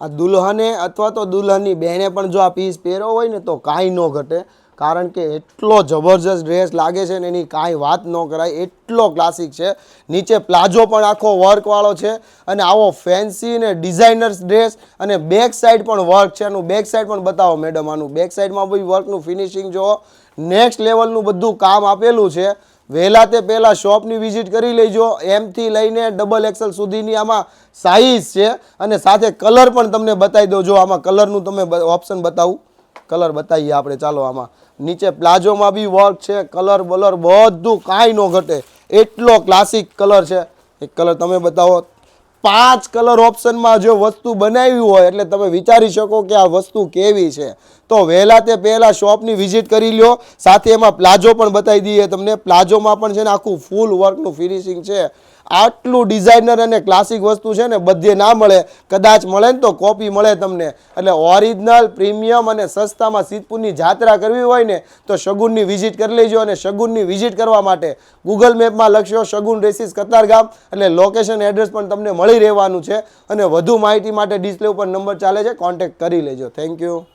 આ દુલ્હને અથવા તો દુલ્હનની બેને પણ જો આ પીસ પહેરો હોય ને તો કાંઈ ન ઘટે, કારણ કે એટલો જબરજસ્ત ડ્રેસ લાગે છે ને એની કાંઈ વાત ન કરાય, એટલો ક્લાસિક છે. નીચે પ્લાઝો પણ આખો વર્કવાળો છે અને આવો ફેન્સી ને ડિઝાઇનર્સ ડ્રેસ અને બેક સાઈડ પણ વર્ક છે. એનું બેક સાઈડ પણ બતાવો મેડમ, આનું બેક સાઈડમાં બી વર્કનું ફિનિશિંગ જો નેક્સ્ટ લેવલનું બધું કામ આપેલું છે. વહેલા તે પહેલાં શોપની વિઝિટ કરી લેજો. એમથી લઈને XXL સુધીની આમાં સાઇઝ છે અને સાથે કલર પણ તમને બતાવી દો. જો આમાં કલરનું તમે ઓપ્શન બતાવું, કલર બતાવીએ આપણે. ચાલો, આમાં નીચે પ્લાઝોમાં બી વર્ક છે, કલર બલર બધું કાંઈ ન ઘટે, એટલો ક્લાસિક કલર છે. એક કલર તમે બતાવો. 5 કલર ઓપ્શનમાં જો વસ્તુ બનાવી હોય એટલે તમે વિચારી શકો કે આ વસ્તુ કેવી છે. તો વહેલા તે પહેલાં શોપની વિઝિટ કરી લ્યો. સાથે એમાં પ્લાઝો પણ બતાવી દઈએ તમને. પ્લાઝોમાં પણ છે ને આખું ફૂલ વર્કનું ફિનિશિંગ છે. આટલું ડિઝાઇનર અને ક્લાસિક વસ્તુ છે ને બધે ના મળે, કદાચ મળે ને તો કોપી મળે તમને. એટલે ઓરિજિનલ પ્રીમિયમ અને સસ્તામાં સિદ્ધપુરની જાત્રા કરવી હોય ને તો શગુનની વિઝિટ કરી લેજો. અને શગુનની વિઝિટ કરવા માટે ગૂગલ મેપમાં લખશો શગુન ડ્રેસીસ કતારગામ, એટલે લોકેશન એડ્રેસ પણ તમને મળી રહેવાનું છે. અને વધુ માહિતી માટે ડિસ્પ્લે ઉપર નંબર ચાલે છે, કોન્ટેક્ટ કરી લેજો. Thank you.